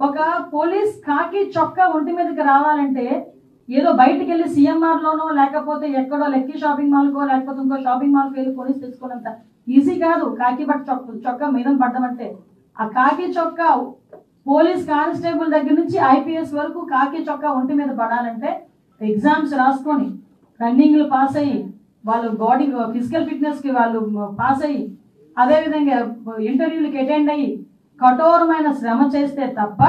ఒక పోలీస్ కాకి చొక్కా ఒంటి మీదకి రావాలంటే ఏదో బయటికి వెళ్ళి సిఎంఆర్ లోనో లేకపోతే ఎక్కడో లెక్కీ షాపింగ్ మాల్కో లేకపోతే ఇంకో షాపింగ్ మాల్కి వెళ్ళి కొనేసి తెచ్చుకున్నంత ఈజీ కాదు. కాకి చొక్కా మీద పడ్డం అంటే ఆ కాకి చొక్కా పోలీస్ కానిస్టేబుల్ దగ్గర నుంచి ఐపీఎస్ వరకు కాకి చొక్కా ఒంటి మీద పడాలంటే ఎగ్జామ్స్ రాసుకొని రన్నింగ్లు పాస్ అయ్యి వాళ్ళు బాడీ ఫిజికల్ ఫిట్నెస్కి వాళ్ళు పాస్ అయ్యి అదేవిధంగా ఇంటర్వ్యూలకి అటెండ్ అయ్యి కఠోరమైన శ్రమ చేస్తే తప్ప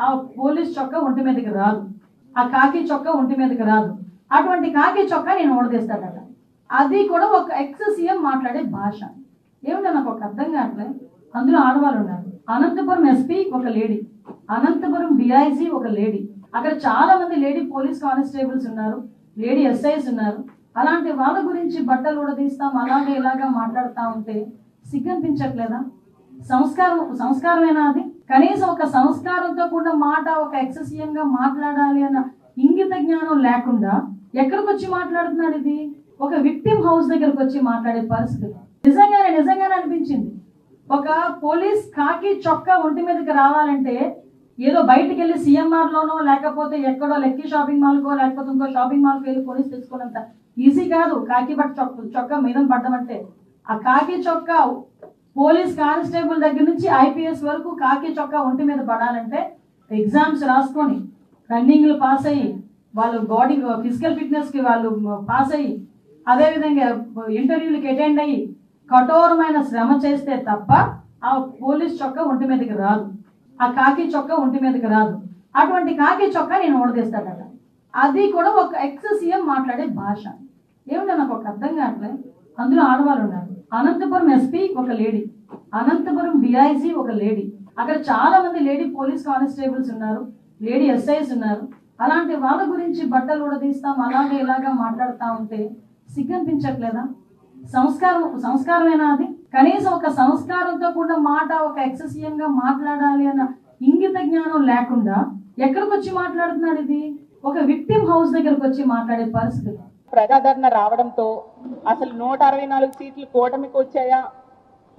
ఆ పోలీస్ చొక్కా ఒంటి మీదకి రాదు, ఆ కాకి చొక్కా ఒంటి మీదకి రాదు. అటువంటి కాకి చొక్కా నేను ఓడదీస్తాడట. అది కూడా ఒక ఎక్స్ సీఎం మాట్లాడే భాష ఏమిటో నాకు ఒక అర్థం కావట్లేదు. అందులో ఆడవాళ్ళు ఉన్నారు. అనంతపురం ఎస్పీ ఒక లేడీ, అనంతపురం డిఐజీ ఒక లేడీ, అక్కడ చాలా మంది లేడీ పోలీస్ కానిస్టేబుల్స్ ఉన్నారు, లేడీ ఎస్ఐస్ ఉన్నారు. అలాంటి వాళ్ళ గురించి బట్టలు ఉడదీస్తాం అలాగే ఇలాగా మాట్లాడుతూ ఉంటే సిగ్గనిపించట్లేదా? సంస్కారమేనా అది? కనీసం ఒక సంస్కారంతో కూడా మాట ఒక ఎక్స్ సీఎం గా మాట్లాడాలి అన్న ఇంగిత జ్ఞానం లేకుండా ఎక్కడికి వచ్చి మాట్లాడుతున్నాడు? ఇది ఒక విక్టిమ్ హౌస్ దగ్గరకు వచ్చి మాట్లాడే పరిస్థితి నిజంగానే అనిపించింది. ఒక పోలీస్ కాకి చొక్కా ఒంటి మీదకి రావాలంటే ఏదో బయటికి వెళ్ళి సిఎంఆర్ లోనో లేకపోతే ఎక్కడో లెక్కీ షాపింగ్ మాల్కో లేకపోతే ఇంకో షాపింగ్ మాల్కి వెళ్ళి కొనేసి తెచ్చుకున్నంత ఈజీ కాదు. కాకి చొక్కా మీద పడ్డం అంటే ఆ కాకి చొక్కా పోలీస్ కానిస్టేబుల్ దగ్గర నుంచి ఐపీఎస్ వరకు కాకి చొక్కా ఒంటి మీద పడాలంటే ఎగ్జామ్స్ రాసుకొని రన్నింగ్లు పాస్ అయ్యి వాళ్ళు బాడీ ఫిజికల్ ఫిట్నెస్కి వాళ్ళు పాస్ అయ్యి అదేవిధంగా ఇంటర్వ్యూలకి అటెండ్ అయ్యి కఠోరమైన శ్రమ చేస్తే తప్ప ఆ పోలీస్ చొక్కా ఒంటి మీదకి రాదు, ఆ కాకి చొక్కా ఒంటి మీదకి రాదు. అటువంటి కాకి చొక్కా నేను ఓడదీస్తాడట. అది కూడా ఒక ఎక్స్ సీఎం మాట్లాడే భాష ఏమిటో నాకు ఒక అర్థం కావట్లేదు. అందులో ఆడవాళ్ళు ఉన్నారు. అనంతపురం ఎస్పీ ఒక లేడీ, అనంతపురం డిఐజీ ఒక లేడీ, అక్కడ చాలా మంది లేడీ పోలీస్ కానిస్టేబుల్స్ ఉన్నారు, లేడీ ఎస్ఐస్ ఉన్నారు. అలాంటి వాళ్ళ గురించి బట్టలు ఉడదీస్తాం అలాగే ఇలాగా మాట్లాడుతూ ఉంటే సిగ్గనిపించట్లేదా? సంస్కారమేనా అది? కనీసం ఒక సంస్కారంతో కూడా మాట ఒక ఎక్స్ సీఎం గా మాట్లాడాలి అన్న ఇంగిత జ్ఞానం లేకుండా ఎక్కడికి వచ్చి మాట్లాడుతున్నాడు? ఇది ఒక విక్టిమ్ హౌస్ దగ్గరకు వచ్చి మాట్లాడే పరిస్థితి. ప్రజాదరణ రావడంతో అసలు 164 సీట్లు కూటమికి వచ్చాయా,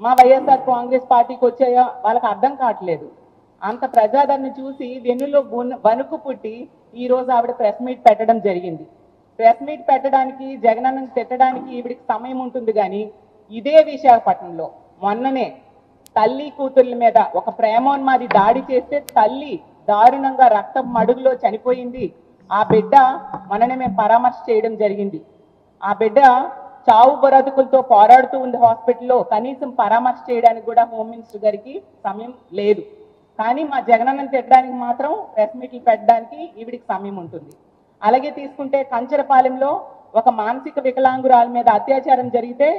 మా వైఎస్ఆర్ కాంగ్రెస్ పార్టీకి వచ్చాయా వాళ్ళకి అర్థం కావట్లేదు. అంత ప్రజాదరణ చూసి వెన్నులో వణుకు పుట్టి ఈ రోజు ఆవిడ ప్రెస్ మీట్ పెట్టడం జరిగింది. ప్రెస్ మీట్ పెట్టడానికి జగనన్నను తిట్టడానికి ఈవిడికి సమయం ఉంటుంది కానీ ఇదే విశాఖపట్నంలో మొన్ననే తల్లి కూతుర్ల మీద ఒక ప్రేమోన్మాది దాడి చేస్తే తల్లి దారుణంగా రక్తం మడుగులో చనిపోయింది. ఆ బిడ్డ మననే మేము పరామర్శ చేయడం జరిగింది. ఆ బిడ్డ చావు బ్రతుకులతో పోరాడుతూ ఉంది హాస్పిటల్లో. కనీసం పరామర్శ చేయడానికి కూడా హోమ్ మినిస్టర్ గారికి సమయం లేదు. కానీ మా జగనన్నను తిట్టడానికి మాత్రం ప్రెస్ మీట్లు పెట్టడానికి ఈవిడికి సమయం ఉంటుంది. అలాగే తీసుకుంటే కంచరపాలెంలో ఒక మానసిక వికలాంగురాల మీద అత్యాచారం జరిగితే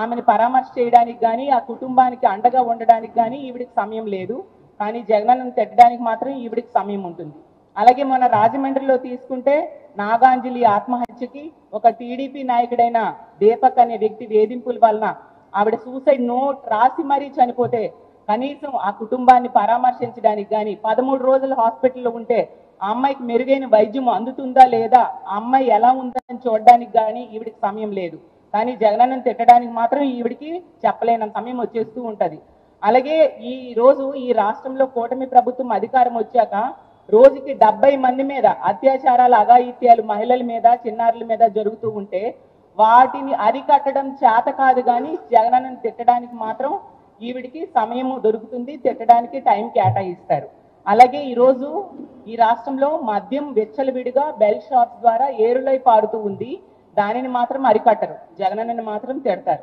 ఆమెను పరామర్శ చేయడానికి కానీ ఆ కుటుంబానికి అండగా ఉండడానికి కానీ ఈవిడికి సమయం లేదు. కానీ జగనన్నను తిట్టడానికి మాత్రం ఈవిడికి సమయం ఉంటుంది. అలాగే మన రాజమండ్రిలో తీసుకుంటే నాగాంజలి ఆత్మహత్యకి ఒక టీడీపీ నాయకుడైన దీపక్ అనే వ్యక్తి వేధింపుల వలన ఆవిడ సూసైడ్ నోట్ రాసి మరీ చనిపోతే కనీసం ఆ కుటుంబాన్ని పరామర్శించడానికి కానీ 13 రోజులు హాస్పిటల్లో ఉంటే ఆ అమ్మాయికి మెరుగైన వైద్యం అందుతుందా లేదా, ఆ అమ్మాయి ఎలా ఉందని చూడడానికి కానీ ఈవిడికి సమయం లేదు. కానీ జగనన్నను తిట్టడానికి మాత్రం ఈవిడికి చెప్పలేనంత సమయం వచ్చేస్తూ ఉంటది. అలాగే ఈ రోజు ఈ రాష్ట్రంలో కూటమి ప్రభుత్వం అధికారం వచ్చాక రోజుకి 70 మంది మీద అత్యాచారాలు అఘాయిత్యాలు మహిళల మీద చిన్నారుల మీద జరుగుతూ ఉంటే వాటిని అరికట్టడం చేత కాదు కానీ జగనన్నను తిట్టడానికి మాత్రం ఈవిడికి సమయము దొరుకుతుంది, తిట్టడానికి టైం కేటాయిస్తారు. అలాగే ఈరోజు ఈ రాష్ట్రంలో మద్యం విచ్చలవిడిగా బెల్ షాప్స్ ద్వారా ఏరులై పారుతూ ఉంది. దానిని మాత్రం అరికట్టరు, జగనన్నని మాత్రం తిడతారు.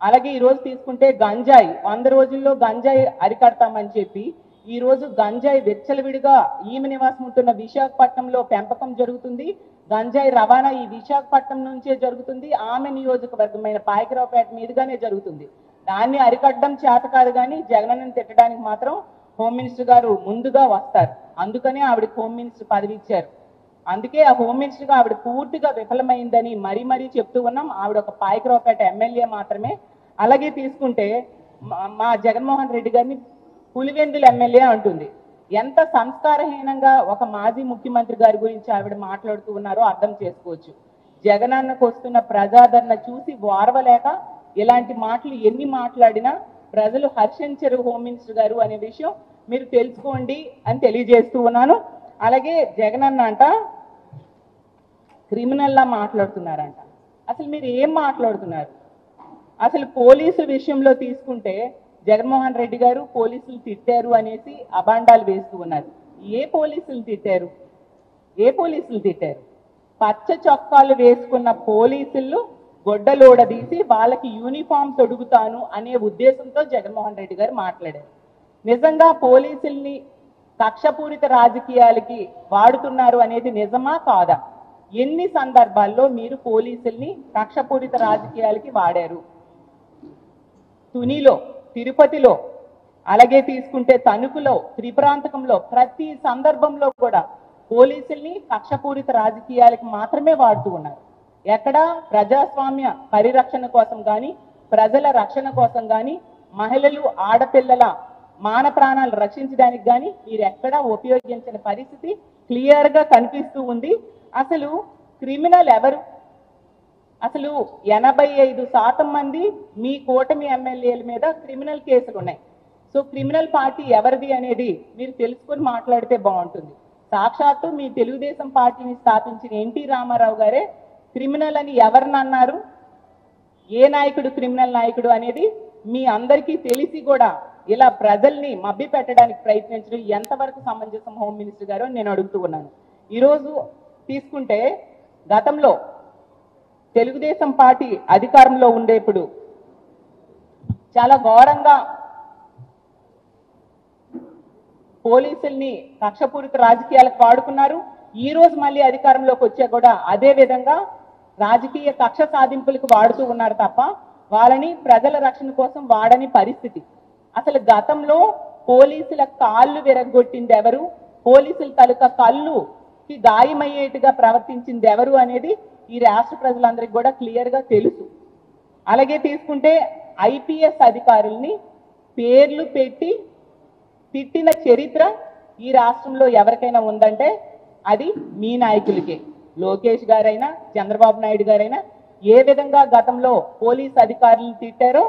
అలాగే ఈరోజు తీసుకుంటే గంజాయి 100 రోజుల్లో గంజాయి అరికడతామని చెప్పి ఈ రోజు గంజాయి విచ్చలవిడిగా ఈమె నివాసం ఉంటున్న విశాఖపట్నంలో పెంపకం జరుగుతుంది. గంజాయి రవాణా ఈ విశాఖపట్నం నుంచే జరుగుతుంది. ఆమె నియోజకవర్గమైన పాయకరావుపేట మీదుగానే జరుగుతుంది. దాన్ని అరికట్టడం చేత కాదు కానీ జగనన్నను తిట్టడానికి మాత్రం హోమ్ మినిస్టర్ గారు ముందుగా వస్తారు. అందుకనే ఆవిడకి హోమ్ మినిస్టర్ పదవి ఇచ్చారు. అందుకే ఆ హోమ్ మినిస్టర్గా ఆవిడ పూర్తిగా విఫలమైందని మరీ చెప్తూ ఉన్నాం. ఆవిడ ఒక పాయకరావుపేట ఎమ్మెల్యే మాత్రమే. అలాగే తీసుకుంటే మా జగన్మోహన్ రెడ్డి గారిని పులివెందుల ఎమ్మెల్యే అంటుంది. ఎంత సంస్కారహీనంగా ఒక మాజీ ముఖ్యమంత్రి గారి గురించి ఆవిడ మాట్లాడుతూ ఉన్నారో అర్థం చేసుకోవచ్చు. జగనన్నకు వస్తున్న ప్రజాదరణ చూసి వారవలేక ఇలాంటి మాటలు ఎన్ని మాట్లాడినా ప్రజలు హర్షించరు హోమ్ మినిస్టర్ గారు అనే విషయం మీరు తెలుసుకోండి అని తెలియజేస్తూ ఉన్నాను. అలాగే జగన్ అన్న అంట క్రిమినల్లా మాట్లాడుతున్నారంట. అసలు మీరు ఏం మాట్లాడుతున్నారు? అసలు పోలీసు విషయంలో తీసుకుంటే జగన్మోహన్ రెడ్డి గారు పోలీసులు తిట్టారు అనేసి అబాండాలు వేస్తూ ఉన్నారు. ఏ పోలీసులు తిట్టారు? ఏ పోలీసులు తిట్టారు? పచ్చ చొక్కాలు వేసుకున్న పోలీసులు గొడ్డలోడదీసి వాళ్ళకి యూనిఫామ్ తొడుగుతాను అనే ఉద్దేశంతో జగన్మోహన్ రెడ్డి గారు మాట్లాడారు. నిజంగా పోలీసుల్ని కక్షపూరిత రాజకీయాలకి వాడుతున్నారు అనేది నిజమా కాదా? ఎన్ని సందర్భాల్లో మీరు పోలీసుల్ని కక్షపూరిత రాజకీయాలకి వాడారు? తునిలో, తిరుపతిలో, అలాగే తీసుకుంటే తణుకులో, త్రిపురాంతకంలో ప్రతి సందర్భంలో కూడా పోలీసుల్ని కక్షపూరిత రాజకీయాలకి మాత్రమే వాడుతూ ఉన్నారు. ఎక్కడ ప్రజాస్వామ్య పరిరక్షణ కోసం కానీ, ప్రజల రక్షణ కోసం కానీ, మహిళలు ఆడపిల్లల మాన ప్రాణాలు రక్షించడానికి కానీ మీరు ఎక్కడా ఉపయోగించిన పరిస్థితి క్లియర్గా కనిపిస్తూ ఉంది. అసలు క్రిమినల్ ఎవరు? అసలు 85% మంది మీ కూటమి ఎమ్మెల్యేల మీద క్రిమినల్ కేసులు ఉన్నాయి. సో క్రిమినల్ పార్టీ ఎవరిది అనేది మీరు తెలుసుకొని మాట్లాడితే బాగుంటుంది. సాక్షాత్తు మీ తెలుగుదేశం పార్టీని స్థాపించిన ఎన్టీ రామారావు గారే క్రిమినల్ అని ఎవరిని అన్నారు? ఏ నాయకుడు క్రిమినల్ నాయకుడు అనేది మీ అందరికీ తెలిసి కూడా ఇలా ప్రజల్ని మభ్య పెట్టడానికి ప్రయత్నించడం ఎంతవరకు సమంజసం హోమ్ మినిస్టర్ గారు నేను అడుగుతూ ఉన్నాను. ఈరోజు తీసుకుంటే గతంలో తెలుగుదేశం పార్టీ అధికారంలో ఉండేప్పుడు చాలా ఘోరంగా పోలీసుల్ని కక్షపూరిత రాజకీయాలకు వాడుకున్నారు. ఈ రోజు మళ్ళీ అధికారంలోకి వచ్చా కూడా అదే విధంగా రాజకీయ కక్ష సాధింపులకు వాడుతూ ఉన్నారు తప్ప వాళ్ళని ప్రజల రక్షణ కోసం వాడని పరిస్థితి. అసలు గతంలో పోలీసుల కాళ్ళు విరగొట్టింది ఎవరు? పోలీసుల తాలూకా కళ్ళుకి గాయమయ్యేట్టుగా ప్రవర్తించింది ఎవరు అనేది ఈ రాష్ట్ర ప్రజలందరికీ కూడా క్లియర్గా తెలుసు. అలాగే తీసుకుంటే ఐపీఎస్ అధికారుల్ని పేర్లు పెట్టి తిట్టిన చరిత్ర ఈ రాష్ట్రంలో ఎవరికైనా ఉందంటే అది మీ నాయకులకే. లోకేష్ గారైనా, చంద్రబాబు నాయుడు గారైనా ఏ విధంగా గతంలో పోలీస్ అధికారులను తిట్టారో